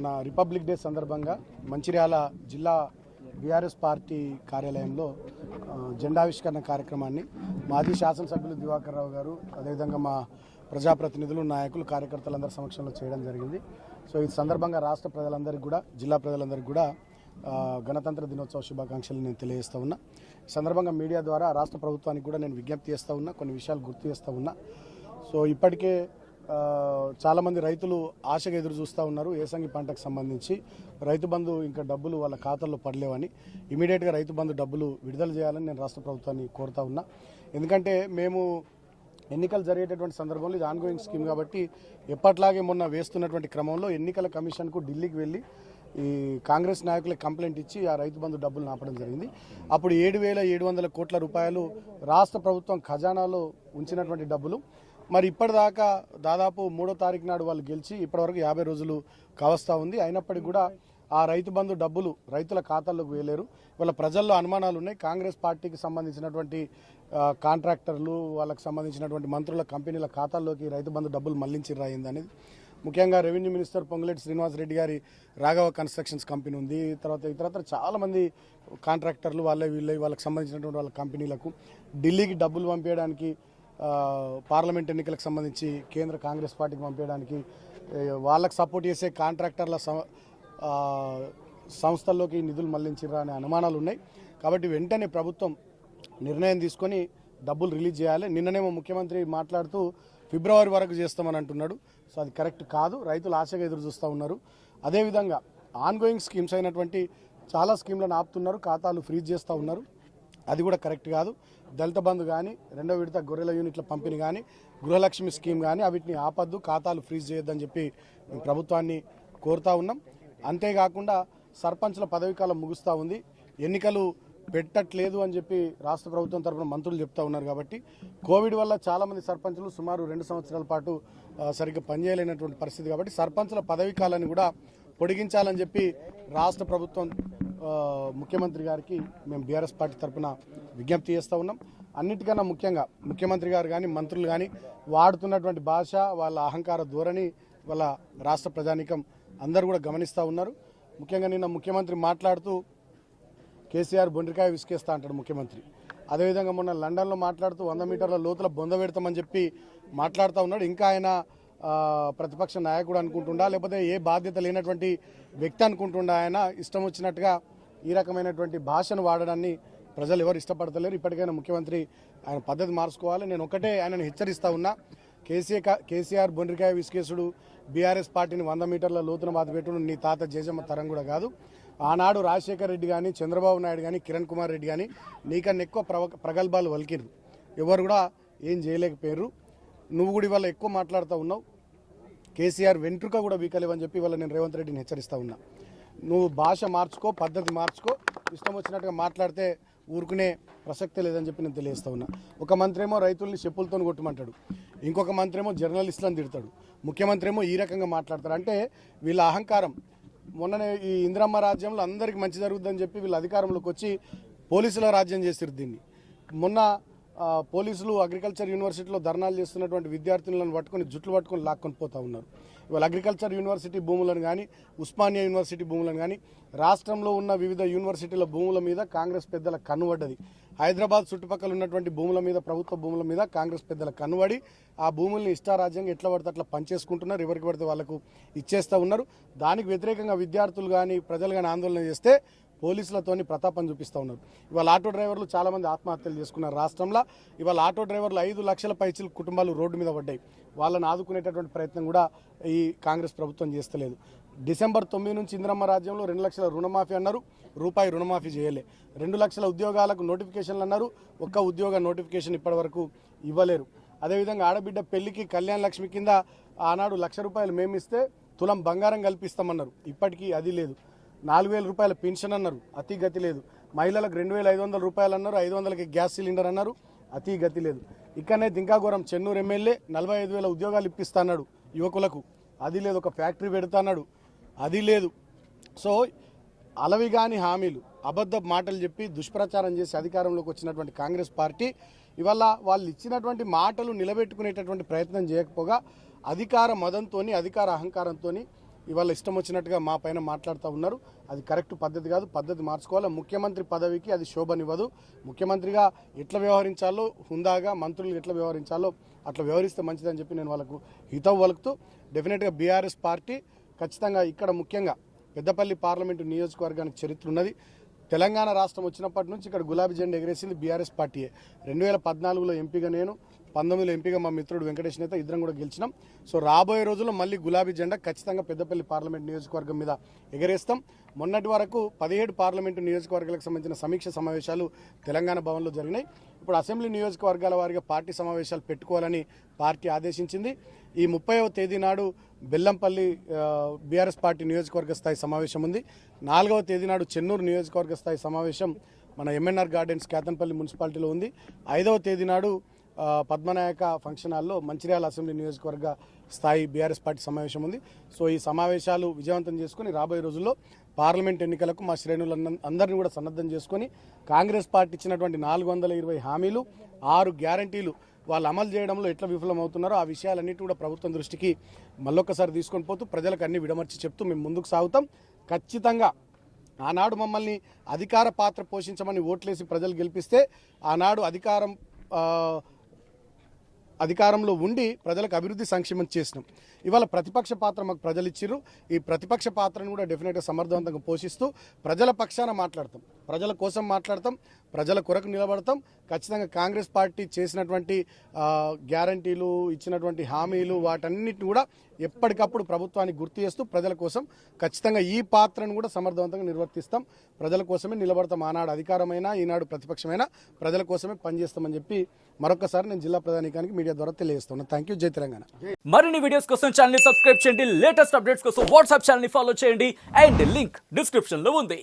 మన republic day సందర్భంగా మంచిర్యాల జిల్లా బీఆర్ఎస్ పార్టీ కార్యాలయంలో జెండావిష్కరణ కార్యక్రమాన్ని మాజీ శాసనసభ్యులు దివాకర్ రావు గారు అదేవిధంగా మా ప్రజాప్రతినిధులు నాయకులు కార్యకర్తలందరి సమక్షంలో చేయడం జరిగింది. సో ఈ సందర్భంగా రాష్ట్ర ప్రజలందరికీ కూడా జిల్లా ప్రజలందరికీ కూడా గణతంత్ర దినోత్సవ శుభాకాంక్షలు నేను తెలియజేస్తూ ఉన్నా. ఈ సందర్భంగా మీడియా ద్వారా రాష్ట్ర ప్రభుత్వానికి కూడా నేను విజ్ఞప్తి చేస్తూ ఉన్నా, కొన్ని విషయాలు గుర్తు చేస్తూ ఉన్నా. సో ఇప్పటికే చాలామంది రైతులు ఆశగా ఎదురు చూస్తూ ఉన్నారు. ఏసంగి పంటకు సంబంధించి రైతు బంధు ఇంకా డబ్బులు వాళ్ళ ఖాతాల్లో పడలేవని, ఇమీడియట్గా రైతు బంధు డబ్బులు విడుదల చేయాలని నేను రాష్ట్ర ప్రభుత్వాన్ని కోరుతా ఉన్నా. ఎందుకంటే మేము ఎన్నికలు జరిగేటటువంటి సందర్భంలో ఇది ఆన్గోయింగ్ స్కీమ్ కాబట్టి ఎప్పట్లాగే మొన్న వేస్తున్నటువంటి క్రమంలో ఎన్నికల కమిషన్కు ఢిల్లీకి వెళ్ళి ఈ కాంగ్రెస్ నాయకులకు కంప్లైంట్ ఇచ్చి ఆ రైతు బంధు డబ్బులు నాపడం జరిగింది. అప్పుడు 7,700 కోట్ల రూపాయలు రాష్ట్ర ప్రభుత్వం ఖజానాలో ఉంచినటువంటి డబ్బులు మరి ఇప్పటిదాకా దాదాపు 3వ తారీఖు నాడు వాళ్ళు గెలిచి ఇప్పటివరకు 50 రోజులు కావస్తా ఉంది. అయినప్పటికీ కూడా ఆ రైతు బంధు డబ్బులు రైతుల ఖాతాల్లోకి వేయలేరు. వాళ్ళ ప్రజల్లో అనుమానాలు ఉన్నాయి. కాంగ్రెస్ పార్టీకి సంబంధించినటువంటి కాంట్రాక్టర్లు, వాళ్ళకి సంబంధించినటువంటి మంత్రుల కంపెనీల ఖాతాల్లోకి రైతు బంధు డబ్బులు మళ్లించిర్రా అయిందనేది. ముఖ్యంగా రెవెన్యూ మినిస్టర్ పొంగులేటి శ్రీనివాసరెడ్డి గారి రాఘవ కన్స్ట్రక్షన్స్ కంపెనీ ఉంది. ఇతరత్ర చాలామంది కాంట్రాక్టర్లు వాళ్ళకి సంబంధించినటువంటి వాళ్ళ కంపెనీలకు ఢిల్లీకి డబ్బులు పంపించడానికి, పార్లమెంట్ ఎన్నికలకు సంబంధించి కేంద్ర కాంగ్రెస్ పార్టీకి పంపించడానికి వాళ్ళకు సపోర్ట్ చేసే కాంట్రాక్టర్ల సంస్థల్లోకి నిధులు మళ్లించిర్రా అనే అనుమానాలు ఉన్నాయి. కాబట్టి వెంటనే ప్రభుత్వం నిర్ణయం తీసుకొని డబ్బులు రిలీజ్ చేయాలి. నిన్ననేమో ముఖ్యమంత్రి మాట్లాడుతూ ఫిబ్రవరి వరకు చేస్తామని అంటున్నాడు. సో అది కరెక్ట్ కాదు. రైతులు ఆశగా ఎదురు చూస్తూ ఉన్నారు. అదేవిధంగా ఆన్గోయింగ్ స్కీమ్స్ అయినటువంటి చాలా స్కీమ్లను ఆపుతున్నారు, ఖాతాలు ఫ్రీజ్ చేస్తూ ఉన్నారు. అది కూడా కరెక్ట్ కాదు. దళిత బంధు కానీ, 2వ విడత గొర్రెల యూనిట్ల పంపిణీ కానీ, గృహలక్ష్మి స్కీమ్ కానీ వీటిని ఆపద్దు, ఖాతాలు ఫ్రీజ్ చేయొద్దని చెప్పి ప్రభుత్వాన్ని కోరుతా ఉన్నాం. అంతేకాకుండా సర్పంచ్ల పదవీకాలం ముగుస్తూ ఉంది, ఎన్నికలు పెట్టట్లేదు అని చెప్పి రాష్ట్ర ప్రభుత్వం తరఫున మంత్రులు చెప్తా ఉన్నారు. కాబట్టి కోవిడ్ వల్ల చాలామంది సర్పంచులు సుమారు 2 సంవత్సరాల పాటు సరిగ్గా పనిచేయలేనటువంటి పరిస్థితి. కాబట్టి సర్పంచ్ల పదవీకాలాన్ని కూడా పొడిగించాలని చెప్పి రాష్ట్ర ప్రభుత్వం ముఖ్యమంత్రి గారికి మేము బీఆర్ఎస్ పార్టీ తరఫున విజ్ఞప్తి చేస్తూ ఉన్నాం. అన్నిటికన్నా ముఖ్యంగా ముఖ్యమంత్రి గారు కానీ మంత్రులు కానీ వాడుతున్నటువంటి భాష, వాళ్ళ అహంకార ధోరణి వాళ్ళ రాష్ట్ర ప్రజానీకం అందరూ కూడా గమనిస్తూ ఉన్నారు. ముఖ్యంగా నిన్న ముఖ్యమంత్రి మాట్లాడుతూ కేసీఆర్ బొండ్రికాయ విసికేస్తా అంటాడు ముఖ్యమంత్రి. అదేవిధంగా మొన్న లండన్లో మాట్లాడుతూ 100 మీటర్ల లోతుల బొంద పెడతామని చెప్పి మాట్లాడుతూ ఉన్నాడు. ఇంకా ఆయన ప్రతిపక్ష నాయకుడు అనుకుంటుండా, లేకపోతే ఏ బాధ్యత లేనటువంటి వ్యక్తి అనుకుంటుండా? ఆయన ఇష్టం వచ్చినట్టుగా ఈ రకమైనటువంటి భాషను వాడడాన్ని ప్రజలు ఎవరు ఇష్టపడతలేరు. ఇప్పటికైనా ముఖ్యమంత్రి ఆయన పద్ధతి మార్చుకోవాలి. నేను ఒకటే ఆయనను హెచ్చరిస్తా ఉన్నా, కేసీఆర్ బొండ్రికాయ విసికేసుడు, బీఆర్ఎస్ పార్టీని 100 మీటర్ల లోతున బాధ పెట్టుడు నీ తాత జేజమ్మ తరం కూడా కాదు. ఆనాడు రాజశేఖర్ రెడ్డి కానీ, చంద్రబాబు నాయుడు కానీ, కిరణ్ కుమార్ రెడ్డి కానీ నీకన్నా ఎక్కువ ప్రగల్భాలు వలికిర్రు. ఎవరు కూడా ఏం చేయలేకపోయారు. నువ్వు కూడా ఇవాళ ఎక్కువ మాట్లాడుతూ ఉన్నావు. కేసీఆర్ వెంట్రుక కూడా వీకలేవని చెప్పి ఇవాళ నేను రేవంత్ రెడ్డిని హెచ్చరిస్తూ ఉన్నా. నువ్వు భాష మార్చుకో, పద్ధతి మార్చుకో. ఇష్టం వచ్చినట్టుగా మాట్లాడితే ఊరుకునే ప్రసక్తే లేదని చెప్పి నేను తెలియజేస్తూ ఉన్నా. ఒక మంత్రి ఏమో రైతుల్ని చెప్పులతో కొట్టమంటాడు, ఇంకొక మంత్రి ఏమో జర్నలిస్టులను తిడతాడు, ముఖ్యమంత్రి ఏమో ఈ రకంగా మాట్లాడతాడు. అంటే వీళ్ళ అహంకారం. మొన్ననే ఈ ఇందిరమ్మ రాజ్యంలో అందరికీ మంచి జరుగుతుందని చెప్పి వీళ్ళు అధికారంలోకి వచ్చి పోలీసుల రాజ్యం చేసిరు దీన్ని. మొన్న పోలీసులు అగ్రికల్చర్ యూనివర్సిటీలో ధర్నాలు చేస్తున్నటువంటి విద్యార్థులను పట్టుకొని జుట్లు పట్టుకొని లాక్కొని పోతూ ఉన్నారు. ఇవాళ అగ్రికల్చర్ యూనివర్సిటీ భూములను కానీ, ఉస్మానియా యూనివర్సిటీ భూములను కానీ, రాష్ట్రంలో ఉన్న వివిధ యూనివర్సిటీల భూముల మీద కాంగ్రెస్ పెద్దల కన్నుబడ్డది. హైదరాబాద్ చుట్టుపక్కల ఉన్నటువంటి భూముల మీద, ప్రభుత్వ భూముల మీద కాంగ్రెస్ పెద్దల కన్నుబడి ఆ భూముల్ని ఇష్టారాజ్యంగా ఎట్లా పడితే అట్లా పంచేసుకుంటున్నారు, ఎవరికి పడితే వాళ్ళకు ఇచ్చేస్తూ ఉన్నారు. దానికి వ్యతిరేకంగా విద్యార్థులు కానీ, ప్రజలు కానీ ఆందోళన చేస్తే పోలీసులతోని ప్రతాపం చూపిస్తూ ఉన్నారు. ఇవాళ ఆటో డ్రైవర్లు చాలామంది ఆత్మహత్యలు చేసుకున్నారు రాష్ట్రంలో. ఇవాళ ఆటో డ్రైవర్లు 5 లక్షల పైచిల కుటుంబాలు రోడ్డు మీద పడ్డాయి. వాళ్ళని ఆదుకునేటటువంటి ప్రయత్నం కూడా ఈ కాంగ్రెస్ ప్రభుత్వం చేస్తలేదు. డిసెంబర్ 9 నుంచి ఇందిరమ్మ రాజ్యంలో 2 లక్షల రుణమాఫీ అన్నారు, రూపాయి రుణమాఫీ చేయలే. 2 లక్షల ఉద్యోగాలకు నోటిఫికేషన్లు అన్నారు, ఒక్క ఉద్యోగ నోటిఫికేషన్ ఇప్పటి వరకు ఇవ్వలేరు. అదేవిధంగా ఆడబిడ్డ పెళ్లికి కళ్యాణ లక్ష్మి కింద ఆనాడు ₹1,00,000 మేమిస్తే తులం బంగారం కల్పిస్తామన్నారు, ఇప్పటికీ అది లేదు. 4,000 రూపాయల పెన్షన్ అన్నారు, అతి గతి లేదు. మహిళలకు 2,500 రూపాయలు అన్నారు, 500కి గ్యాస్ సిలిండర్ అన్నారు, అతి గతి లేదు. ఇక్కడనే ఇంకా ఘోరం, చెన్నూరు ఎమ్మెల్యే 45,000 ఉద్యోగాలు ఇప్పిస్తా అన్నాడు యువకులకు, అది లేదు. ఒక ఫ్యాక్టరీ పెడతా అన్నాడు, అది లేదు. సో అలవిగాని హామీలు, అబద్ధ మాటలు చెప్పి దుష్ప్రచారం చేసి అధికారంలోకి వచ్చినటువంటి కాంగ్రెస్ పార్టీ ఇవాళ వాళ్ళు ఇచ్చినటువంటి మాటలు నిలబెట్టుకునేటటువంటి ప్రయత్నం చేయకపోగా అధికార మదంతో, అధికార అహంకారంతో ఇవాళ ఇష్టం వచ్చినట్టుగా మా పైన మాట్లాడుతూ ఉన్నారు. అది కరెక్ట్ పద్ధతి కాదు, పద్ధతి మార్చుకోవాలి. ముఖ్యమంత్రి పదవికి అది శోభనివ్వదు. ముఖ్యమంత్రిగా ఎట్లా వ్యవహరించాలో, హుందాగా మంత్రులు ఎట్లా వ్యవహరించాలో అట్లా వ్యవహరిస్తే మంచిదని చెప్పి నేను వాళ్ళకు హితవు పలుకుతూ, డెఫినెట్గా బీఆర్ఎస్ పార్టీ ఖచ్చితంగా ఇక్కడ ముఖ్యంగా పెద్దపల్లి పార్లమెంటు నియోజకవర్గానికి చరిత్ర ఉన్నది. తెలంగాణ రాష్ట్రం వచ్చినప్పటి నుంచి ఇక్కడ గులాబీ జెండా ఎగరేసింది బీఆర్ఎస్ పార్టీయే. 2014లో ఎంపీగా నేను, 19లో ఎంపీగా మా మిత్రుడు వెంకటేష్ నేత ఇద్దరం కూడా గెలిచినాం. సో రాబోయే రోజుల్లో మళ్ళీ గులాబీ జెండా ఖచ్చితంగా పెద్దపల్లి పార్లమెంట్ నియోజకవర్గం మీద ఎగరేస్తాం. మొన్నటి వరకు 17 పార్లమెంటు నియోజకవర్గాలకు సంబంధించిన సమీక్ష సమావేశాలు తెలంగాణ భవన్లో జరిగినాయి. ఇప్పుడు అసెంబ్లీ నియోజకవర్గాల వారిగా పార్టీ సమావేశాలు పెట్టుకోవాలని పార్టీ ఆదేశించింది. ఈ 30వ తేదీ నాడు బెల్లంపల్లి బీఆర్ఎస్ పార్టీ నియోజకవర్గ స్థాయి సమావేశం ఉంది. 4వ తేదీ నాడు చెన్నూరు నియోజకవర్గ స్థాయి సమావేశం మన ఎంఎన్ఆర్ గార్డెన్స్ కేతన్పల్లి మున్సిపాలిటీలో ఉంది. 5వ తేదీ నాడు పద్మనాయక ఫంక్షన్ హాల్లో మంచిర్యాల అసెంబ్లీ నియోజకవర్గ స్థాయి బీఆర్ఎస్ పార్టీ సమావేశం ఉంది. సో ఈ సమావేశాలు విజయవంతం చేసుకుని రాబోయే రోజుల్లో పార్లమెంట్ ఎన్నికలకు మా శ్రేణులందరినీ కూడా సన్నద్ధం చేసుకొని కాంగ్రెస్ పార్టీ ఇచ్చినటువంటి 420 హామీలు, 6 గ్యారంటీలు వాళ్ళు అమలు చేయడంలో ఎట్లా విఫలమవుతున్నారో ఆ విషయాలన్నిటి కూడా ప్రభుత్వం దృష్టికి మళ్ళొక్కసారి తీసుకొని పోతూ ప్రజలకు అన్ని విడమర్చి చెప్తూ మేము ముందుకు సాగుతాం. ఖచ్చితంగా ఆనాడు మమ్మల్ని అధికార పాత్ర పోషించమని ఓట్లేసి ప్రజలు గెలిపిస్తే ఆనాడు అధికారంలో ఉండి ప్రజలకు అభివృద్ధి సంక్షేమం చేసినాం. ఇవాళ ప్రతిపక్ష పాత్ర మాకు ప్రజలు ఇచ్చిర్రు. ఈ ప్రతిపక్ష పాత్రను కూడా డెఫినెట్గా సమర్థవంతంగా పోషిస్తూ ప్రజల పక్షాన మాట్లాడతాం, ప్రజల కోసం మాట్లాడతాం, ప్రజల కొరకు నిలబడతాం. ఖచ్చితంగా కాంగ్రెస్ పార్టీ చేసినటువంటి గ్యారంటీలు, ఇచ్చినటువంటి హామీలు వాటన్నిటిని కూడా ఎప్పటికప్పుడు ప్రభుత్వానికి గుర్తు చేస్తూ ప్రజల కోసం ఖచ్చితంగా ఈ పాత్రను కూడా సమర్థవంతంగా నిర్వర్తిస్తాం. ప్రజల కోసమే నిలబడతాం. ఆనాడు అధికారమైనా, ఈనాడు ప్రతిపక్షమైనా ప్రజల కోసమే పనిచేస్తామని చెప్పి మరొకసారి నేను జిల్లా ప్రధానికానికి మీడియా ద్వారా తెలియజేస్తున్నాను. Thank you. జై తెలంగాణ. మరిన్ని వీడియోస్ కోసం ఛానల్ ని సబ్స్క్రైబ్ చేయండి. లేటెస్ట్ అప్డేట్స్ కోసం వాట్సాప్ ఛానల్ ని ఫాలో చేయండి. అండ్ లింక్ డిస్క్రిప్షన్ లో ఉంది.